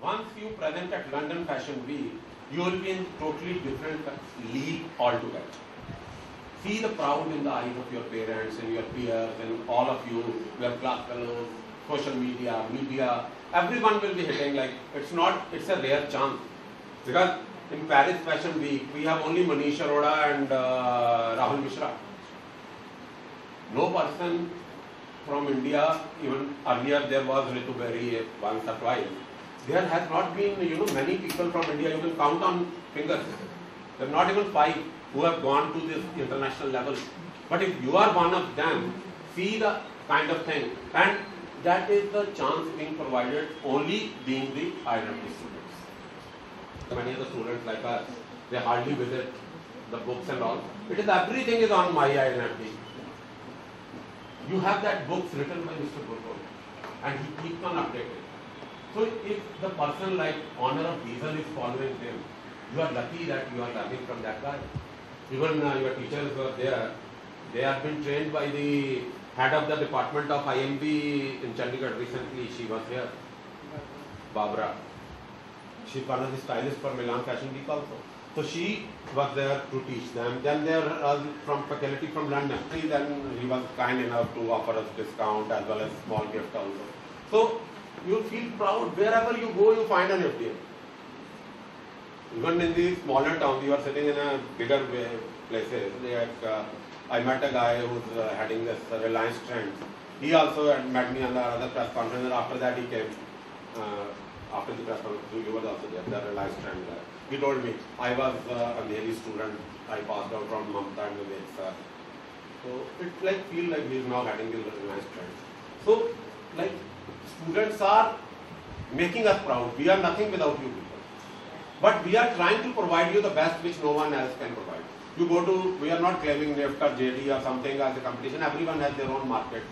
Once you present at London Fashion Week, you will be in totally different league altogether. See the proud in the eyes of your parents and your peers and all of you, your class fellows, social media, everyone will be hitting like, it's a rare chance. Because in Paris Fashion Week, we have only Manish Arora and Rahul Mishra. No person from India, even earlier there was Ritu Berry once or twice. There has not been, many people from India, you can count on fingers. There are not even 5 who have gone to this international level. But if you are one of them, see the kind of thing. And that is the chance being provided only being the INFT students. Many of the students like us, they hardly visit the books and all. Everything is on my INFT. You have that books written by Mr. Gurkul and he keeps on updating. So if the person like Honor of Diesel is following him, you are lucky that you are learning from that guy. Even your teachers were there. They have been trained by the head of the department of IMB in Chandigarh recently. She was here, Babra. She was the stylist for Milan Fashion Week also. So she was there to teach them. Then there are from faculty from London. Then he was kind enough to offer us discount as well as small gift also. So you feel proud. Wherever you go, you find an FDM. Even in the smaller towns, you are sitting in a bigger places. Like, I met a guy who's heading this Reliance Trends. He also had met me on the other press conference, and after that he came. After the press conference, you were also there, the Reliance Trends guy. He told me, I was a Navy student. I passed out from Mamta and Vivek sir. So it feel like he is now heading the Reliance Trends. So like students are making us proud. We are nothing without you people. But we are trying to provide you the best which no one else can provide. You go to, we are not claiming NIFT or JD or something as a competition. Everyone has their own market.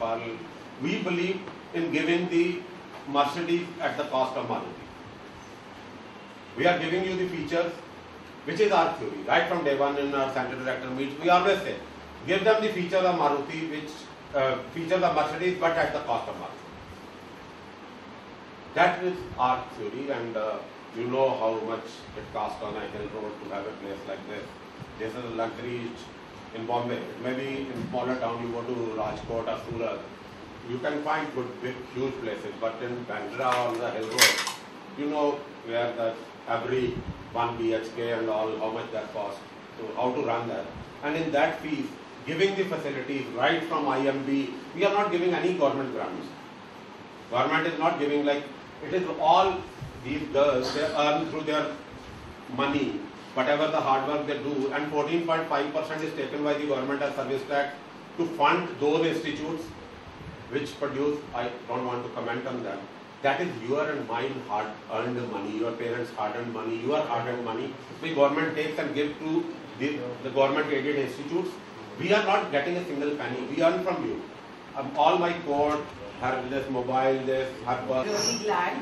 We believe in giving the Mercedes at the cost of Maruti. We are giving you the features, which is our theory. Right from day one in our center director meets, we always say, give them the features of Maruti, which features of Mercedes, but at the cost of Maruti. That is our theory, and you know how much it costs on a hill road to have a place like this. This is a luxury in Bombay. Maybe in smaller town you go to Rajkot or Surat, you can find good, big, huge places. But in Bandra on the hill road, you know where that every 1 BHK and all, how much that costs, so how to run that. And in that fees, giving the facilities right from IMB, we are not giving any government grants. Government is not giving, like, it is all these girls, they earn through their money, whatever the hard work they do, and 14.5% is taken by the government as service tax to fund those institutes which produce, I don't want to comment on them. That is your and mine hard-earned money, your parents' hard-earned money, your hard-earned money. The government takes and gives to the government-aided institutes. We are not getting a single penny. We earn from you. All my code, her this mobile, this, her work. Really glad.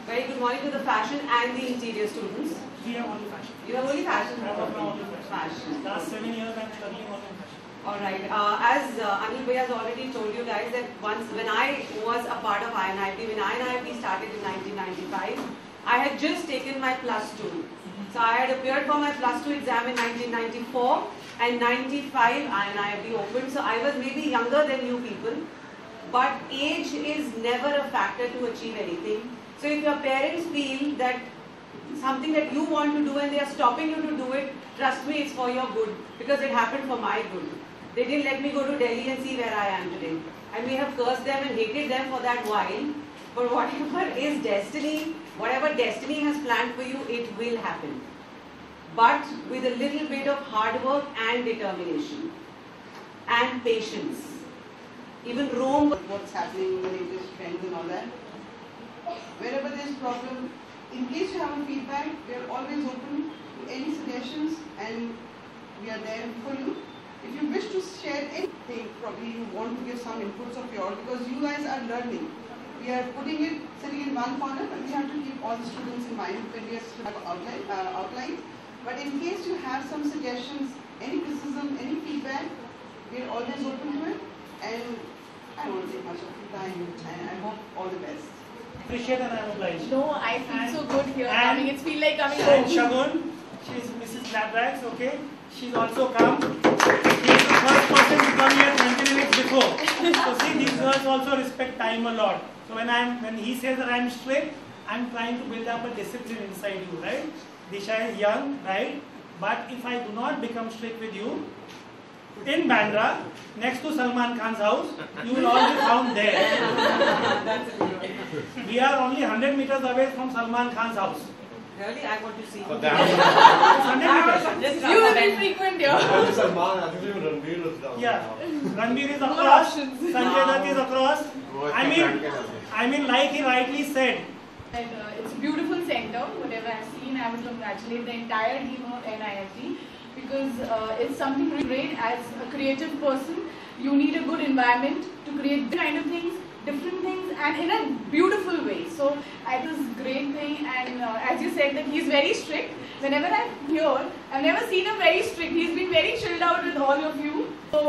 Very good morning to the fashion and the interior students. We have only fashion. You have only fashion? Only Fashion. Last 7 years I'm studying only fashion. Alright, as Anil Bhai has already told you guys that when I was a part of INIP, when INIP started in 1995, I had just taken my +2. So I had appeared for my +2 exam in 1994 and 95 INIP opened. So I was maybe younger than you people, but age is never a factor to achieve anything. So if your parents feel that something that you want to do and they are stopping you to do it, trust me, it's for your good, because it happened for my good. They didn't let me go to Delhi and see where I am today. I may have cursed them and hated them for that while, but whatever is destiny, whatever destiny has planned for you, it will happen. But with a little bit of hard work and determination and patience. Even Rome, what's happening in the latest trends and all that. Wherever there's problem, in case you have a feedback, we are always open to any suggestions and we are there for you. If you wish to share anything, probably you want to give some inputs of yours, because you guys are learning. We are putting it sitting in one corner, but we have to keep all the students in mind when we have outlines. But in case you have some suggestions, any criticism, any feedback, we are always open to it. And don't want to take much of your time, and I hope all the best. Appreciate and I'm obliged. No, I feel so good here and- coming. It's feel like coming And home. Shagun, she's Mrs. Labrax, okay? She's also come. She's the first person to come here 20 minutes before. So see, these girls also respect time a lot. So when he says that I'm strict, I'm trying to build up a discipline inside you, right? Disha is young, right? But if I do not become strict with you, in Bandra, next to Salman Khan's house, you will all be found there. We are only 100 meters away from Salman Khan's house. Really, I want to see. So It's 100 meters. Just You will be frequent here. Yeah, Ranbir is More across, options. Sanjay Dutt is across. I mean, like he rightly said, And it's a beautiful center, whatever I've seen. I would congratulate the entire team of NIFT because it's something really great. As a creative person, you need a good environment to create kind of things, different things, and in a beautiful way. So it was a great thing, and as you said that he's very strict. Whenever I'm here, I've never seen him very strict. He's been very chilled out with all of you. So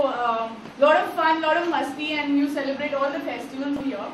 lot of fun, lot of masti, and you celebrate all the festivals here,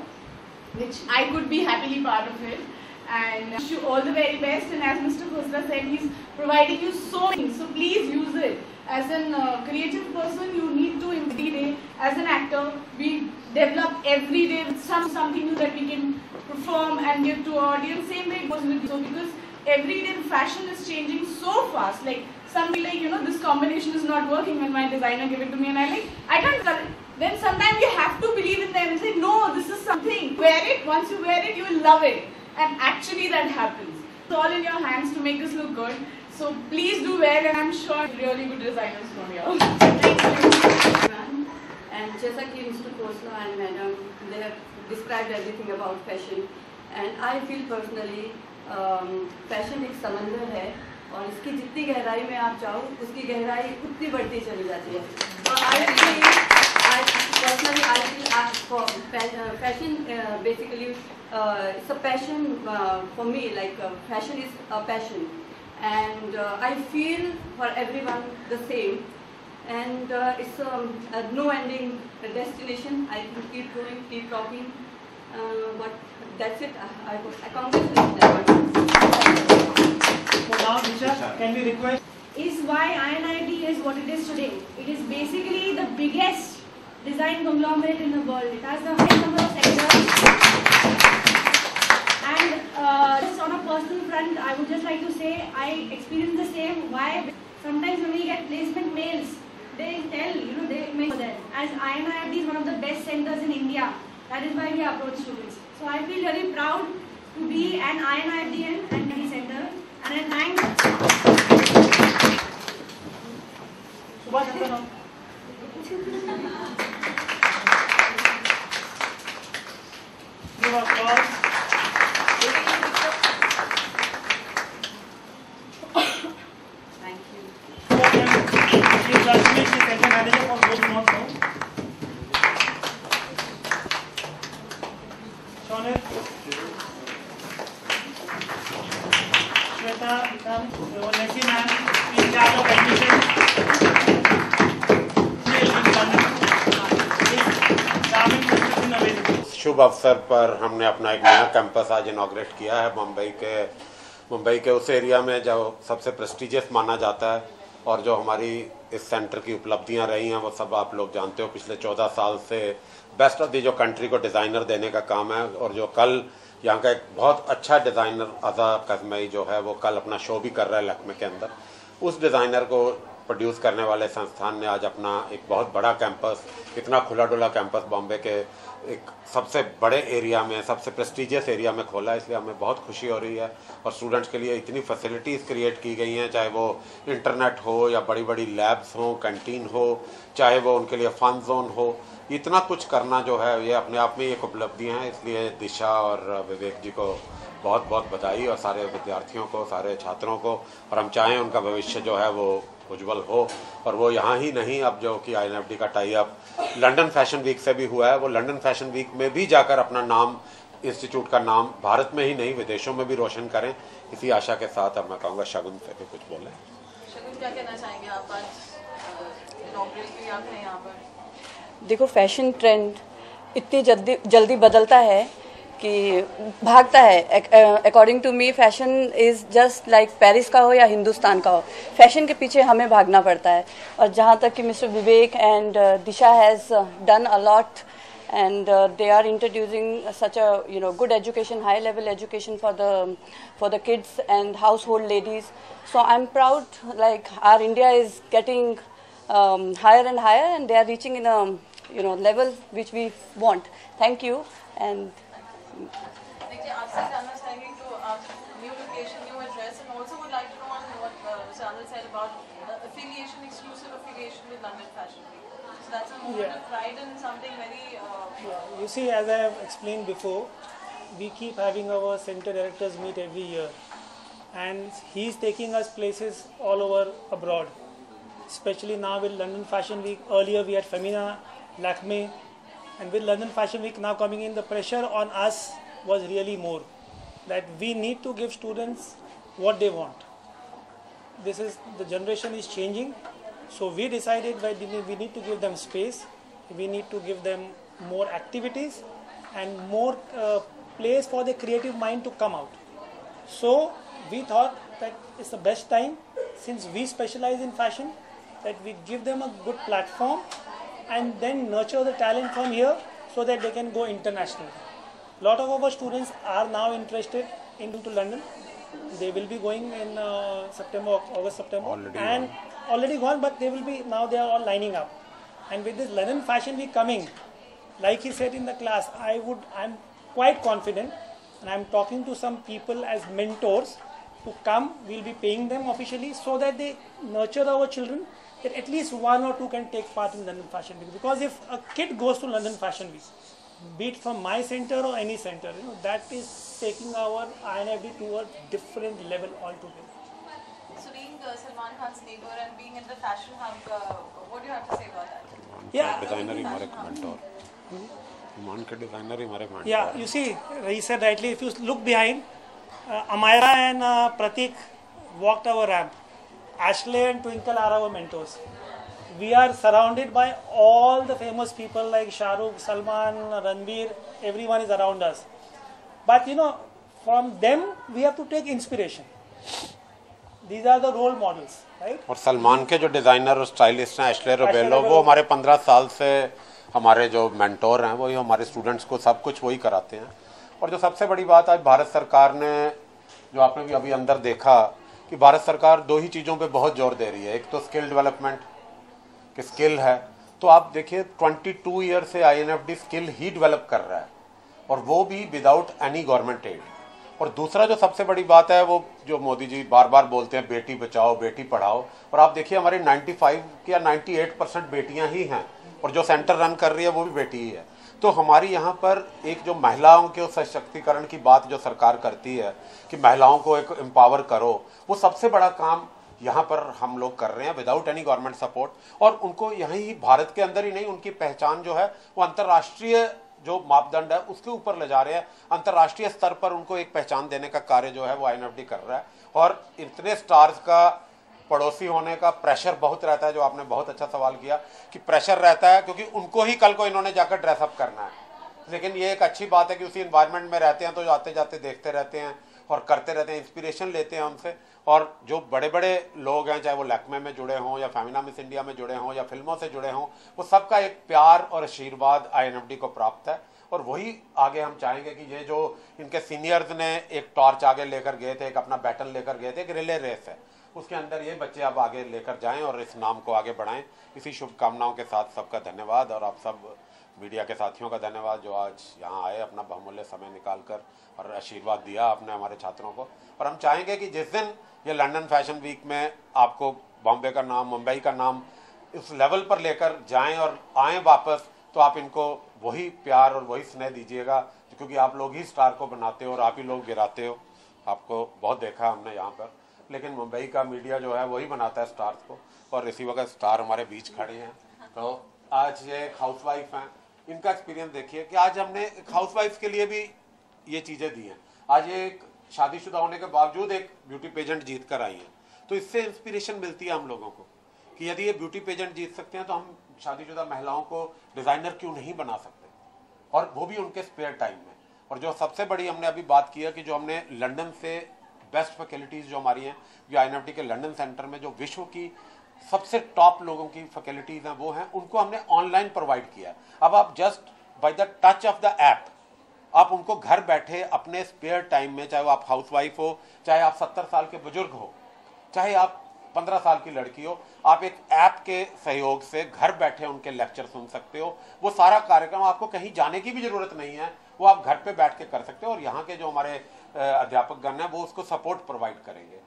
which I could be happily part of it. And wish you all the very best. And as Mr. Khosla said, he's providing you so many. So please use it. As a creative person, you need to every day. As an actor, we develop every day with something new that we can perform and give to our audience. Same way it goes with you. So because every day the fashion is changing so fast. Like something like, you know, this combination is not working when my designer gave it to me and I can't cut it. Then sometimes you have to believe in them and say, no, this is something. Wear it. Once you wear it, you will love it. And actually that happens. It's all in your hands to make this look good. So please do wear, and I'm sure really good designers from here. Thank you. And जैसा कि Mr. Khosla and Madam, they have described everything about fashion. And I feel personally, fashion एक समंदर है और इसकी जितनी गहराई में आप जाओ, उसकी गहराई उतनी बढ़ती चली जाती है. और fashion basically it's a passion for me. Like fashion is a passion, and I feel for everyone the same. And it's a no-ending destination. I can keep going, keep talking. But that's it. I congratulate everyone. so now Disha, can we request? Is why INIT is what it is today. It is basically the biggest design conglomerate in the world. It has the highest number of sectors. And just on a personal front, I would just like to say I experience the same. Why? Sometimes when we get placement mails, they tell, you know, they make that. As INIT is one of the best centers in India, that is why we approach students. So I feel very proud to be an INITian and INIT center. And I thank Subhash Chandra. Give applause. Thank you. She is Rashmi, she is center manager for those who not know. Shonit. Shweta, come. Nessie ma'am, in charge of admission. शुभ अवसर पर हमने अपना एक नया campus आज inaugurate किया है मुंबई के उस एरिया में जो सबसे प्रेस्टिजियस माना जाता है और जो हमारी इस सेंटर की उपलब्धियां रही हैं वो सब आप लोग जानते हो. पिछले 14 साल से बेस्ट ऑफ दी जो कंट्री को डिज़ाइनर देने का काम है और जो कल यहाँ का एक बहुत अच्छा डिज़ाइनर अज़ा कज़मई जो है वो कल अपना शो भी कर रहा है लखनऊ के अंदर. उस डिज़ाइनर को प्रोड्यूस करने वाले संस्थान ने आज अपना एक बहुत बड़ा कैंपस, इतना खुला डुला कैंपस बॉम्बे के एक सबसे बड़े एरिया में, सबसे प्रेस्टिजियस एरिया में खोला. इसलिए हमें बहुत खुशी हो रही है और स्टूडेंट्स के लिए इतनी फैसिलिटीज़ क्रिएट की गई हैं, चाहे वो इंटरनेट हो या बड़ी बड़ी लैब्स हो, कैंटीन हो, चाहे वो उनके लिए फन जोन हो. इतना कुछ करना जो है ये अपने आप में एक उपलब्धियाँ हैं. इसलिए दिशा और विवेक जी को बहुत बहुत बधाई और सारे विद्यार्थियों को, सारे छात्रों को. और हम चाहें उनका भविष्य जो है वो उज्जवल हो और वो यहाँ ही नहीं, अब जो कि INFD का tie up London fashion week से भी हुआ है, वो लंदन फैशन वीक में भी जाकर अपना नाम, इंस्टीट्यूट का नाम भारत में ही नहीं विदेशों में भी रोशन करें. इसी आशा के साथ अब मैं कहूँगा शगुन से भी कुछ बोलें. शगुन, क्या कहना चाहेंगे आप? आज इनॉग्रेट भी आप हैं यहाँ पर. देखो, फैशन ट्रेंड इतनी जल्दी बदलता है कि भागता है। According to me fashion is just like Paris का हो या हिंदुस्तान का हो, फैशन के पीछे हमें भागना पड़ता है। और जहाँ तक कि mister Vivek and Disha has done a lot and they are introducing such a good education, high level education for the kids and household ladies. So I'm proud, like our India is getting higher and higher, and they are reaching in a level which we want. Thank you. And देखिए, आपसे जानना चाहेंगे तो new location, new address, and also would like to know on what Chanel said about affiliation, exclusive affiliation with London Fashion Week. So that's a moment of pride and something very. You see, as I have explained before, we keep having our center directors meet every year, and he's taking us places all over abroad, especially now with London Fashion Week. Earlier we had Femina, Lakme, and with London Fashion Week now coming in, the pressure on us was really more, that we need to give students what they want. The generation is changing, so we decided that we need to give them space, we need to give them more activities and more place for the creative mind to come out. So we thought that it's the best time, since we specialize in fashion, that we give them a good platform and then nurture the talent from here so that they can go international. A lot of our students are now interested into London. They will be going in August, September, already gone, but they will be, now they are all lining up. And with this London Fashion Week coming, like he said in the class, I'm quite confident, and I'm talking to some people as mentors to come. We'll be paying them officially so that they nurture our children, that at least one or two can take part in London Fashion Week. Because if a kid goes to London Fashion Week, be it from my center or any center, that is taking our INFD to a different level altogether. So being Salman Khan's neighbor and being in the fashion hub, what do you have to say about that? Yeah. Designer ही हमारे mentor. मान के designer ही हमारे mentor. Yeah, you see, he said rightly, if you look behind, Amira and Pratik walked our ramp. Ashley and Twinkle are our mentors. We are surrounded by all the famous people like Shah Rukh, Salman, Ranveer, everyone is around us. But from them we have to take inspiration. These are the role models, right? और सलमान के जो designer और stylist हैं Ashley रोबेलो, वो हमारे 15 साल से हमारे जो मेंटोर हैं, वही हमारे स्टूडेंट्स को सब कुछ वही कराते हैं। और जो सबसे बड़ी बात आज भारत सरकार ने, जो आपने भी अभी अंदर देखा, कि भारत सरकार दो ही चीज़ों पे बहुत जोर दे रही है। एक तो स्किल डेवलपमेंट, कि स्किल है तो आप देखिए 22 ईयर से INFD स्किल ही डेवलप कर रहा है, और वो भी विदाउट एनी गवर्नमेंट एड। और दूसरा जो सबसे बड़ी बात है, वो जो मोदी जी बार बार बोलते हैं बेटी बचाओ बेटी पढ़ाओ, और आप देखिए हमारी 95 या 98% बेटियां ही हैं, और जो सेंटर रन कर रही है वो भी बेटी ही है। तो हमारी यहाँ पर एक जो महिलाओं के सशक्तिकरण की बात जो सरकार करती है कि महिलाओं को एक एम्पावर करो, वो सबसे बड़ा काम यहाँ पर हम लोग कर रहे हैं विदाउट एनी गवर्नमेंट सपोर्ट। और उनको यहीं भारत के अंदर ही नहीं, उनकी पहचान जो है वो अंतर्राष्ट्रीय जो मापदंड है उसके ऊपर ले जा रहे हैं। अंतर्राष्ट्रीय स्तर पर उनको एक पहचान देने का कार्य जो है वो INFD कर रहा है। और इतने स्टार्स का पड़ोसी होने का प्रेशर बहुत रहता है, जो आपने बहुत अच्छा सवाल किया कि प्रेशर रहता है, क्योंकि उनको ही कल को इन्होंने जाकर ड्रेसअप करना है। लेकिन ये एक अच्छी बात है कि उसी इन्वायरमेंट में रहते हैं तो आते जाते देखते रहते हैं और करते रहते हैं, इंस्पिरेशन लेते हैं उनसे। और जो बड़े बड़े लोग हैं, चाहे वो लैक्मे में जुड़े हों या फेमिना मिस इंडिया में जुड़े हों या फिल्मों से जुड़े हों, वो सबका एक प्यार और आशीर्वाद INFD को प्राप्त है। और वही आगे हम चाहेंगे कि ये जो इनके सीनियर्स ने एक टॉर्च आगे लेकर गए थे, एक अपना बैटन लेकर गए थे, एक रिले रेस है, उसके अंदर ये बच्चे अब आगे लेकर जाएं और इस नाम को आगे बढ़ाएं। इसी शुभकामनाओं के साथ सबका धन्यवाद, और आप सब मीडिया के साथियों का धन्यवाद जो आज यहाँ आए, अपना बहुमूल्य समय निकालकर और आशीर्वाद दिया आपने हमारे छात्रों को। और हम चाहेंगे कि जिस दिन ये लंदन फैशन वीक में आपको बॉम्बे का नाम, मुंबई का नाम इस लेवल पर लेकर जाएं और आएँ वापस, तो आप इनको वही प्यार और वही स्नेह दीजिएगा, क्योंकि आप लोग ही स्टार को बनाते हो और आप ही लोग गिराते हो। आपको बहुत देखा हमने यहाँ पर, लेकिन मुंबई का मीडिया जो है वही बनाता है स्टार्स को, और इसी वक्त स्टार हमारे बीच खड़े हैं। तो आज ये एक हाउसवाइफ हैं, इनका एक्सपीरियंस देखिए कि आज हमने हाउसवाइफ के लिए भी ये चीज़ें दी हैं। आज ये एक शादीशुदा होने के बावजूद एक ब्यूटी पेजेंट जीत कर आई हैं, तो इससे इंस्पिरेशन मिलती है हम लोगों को कि यदि ये ब्यूटी पेजेंट जीत सकते हैं तो हम शादीशुदा महिलाओं को डिज़ाइनर क्यों नहीं बना सकते। और वो भी उनके स्पेयर टाइम में। और जो सबसे बड़ी हमने अभी बात की है कि जो हमने लंदन से बेस्ट फैकल्टीज़ जो हमारी हैं, जो INFD के लंदन सेंटर में जो विश्व की सबसे टॉप लोगों की फैकल्टीज़ हैं वो हैं, उनको हमने ऑनलाइन प्रोवाइड किया है। अब आप just by the touch of the app आप उनको घर बैठे अपने स्पेयर टाइम में, चाहे वो आप हाउसवाइफ हो, चाहे आप 70 साल के बुजुर्ग हो, चाहे आप 15 साल की लड़की हो, आप एक ऐप के सहयोग से घर बैठे उनके लेक्चर सुन सकते हो। वो सारा कार्यक्रम आपको कहीं जाने की भी जरूरत नहीं है, वो आप घर पे बैठ के कर सकते हो। और यहाँ के जो हमारे अध्यापक गण हैं वो उसको सपोर्ट प्रोवाइड करेंगे।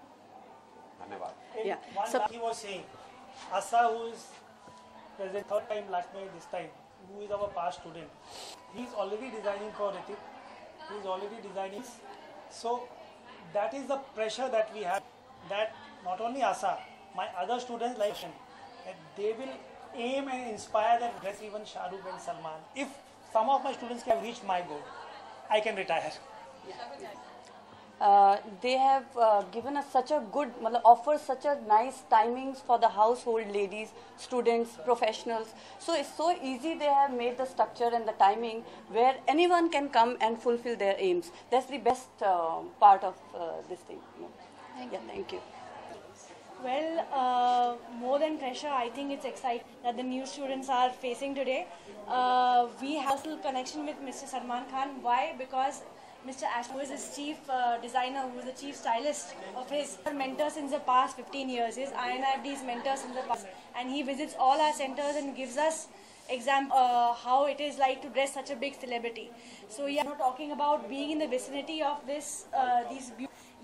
धन्यवाद। He was saying, Asa, who is present third time last night this time, who is our past student, he is already designing for Ritik. He is already designing. So that is the pressure that we have. That not only Asa, my other students like him, that they will aim and inspire and dress even Shah Rukh and Salman. If some of my students can reach my goal, I can retire. They have given us such a good, offer such a nice timings for the household ladies, students, professionals. So it's so easy. They have made the structure and the timing where anyone can come and fulfill their aims. That's the best part of this thing. Thank you. Well, more than pressure, I think it's exciting that the new students are facing today. We have a connection with Mr. Salman Khan. Why? Because Mr. Ash, who is his chief designer, who is the chief stylist of his mentor since the past 15 years, is INFD's mentor since the past, and he visits all our centers and gives us how it is like to dress such a big celebrity. So yeah, talking about being in the vicinity of this,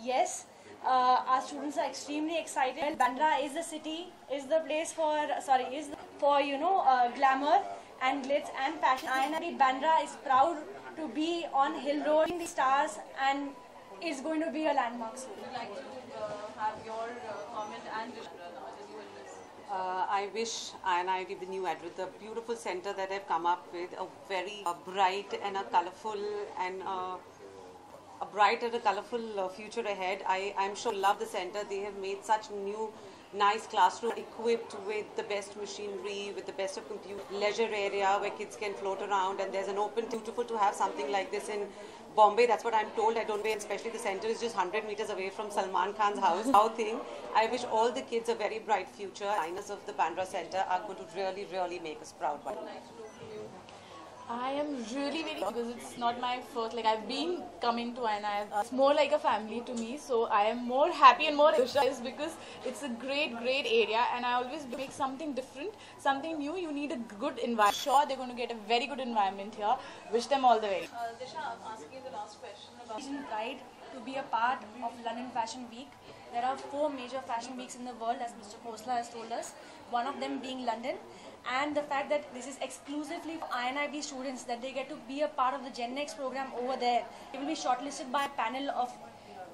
yes. Our students are extremely excited. Bandra is the city, is the place for, glamour and glitz and fashion. INFD Bandra is proud to be on Hill Road in the stars, and it's going to be a landmark soon. Would you like to have your comment and vision now as you address? I wish INFD the new address, the beautiful center that they've come up with, a very bright and a colourful and a bright and a colourful future ahead. I'm sure love the center. They have made such new nice classroom equipped with the best machinery, with the best of computer, leisure area where kids can float around, and there's an open, beautiful to have something like this in Bombay. That's what I'm told. I don't know, especially the center is just 100 meters away from Salman Khan's house. I wish all the kids a very bright future. Designers of the Bandra Center are going to really, really make us proud. I am really very, because it's not my first, I've been coming to INI, it's more like a family to me, so I am more happy and more excited because it's a great area, and I always make something different, something new. You need a good environment. Sure, they're going to get a very good environment here. Wish them all the very best. Disha, I'm asking you the last question about Pride to be a part of London Fashion Week. There are 4 major fashion weeks in the world, as Mr. Khosla has told us, one of them being London. And the fact that this is exclusively for INFD students, that they get to be a part of the Gen Next program over there. They will be shortlisted by a panel of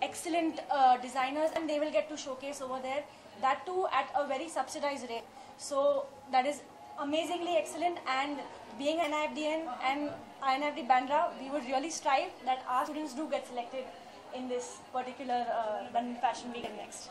excellent designers, and they will get to showcase over there, that too at a very subsidized rate. So that is amazingly excellent, and being INFDN and INFD Bandra, we would really strive that our students do get selected in this particular London Fashion Week and Next.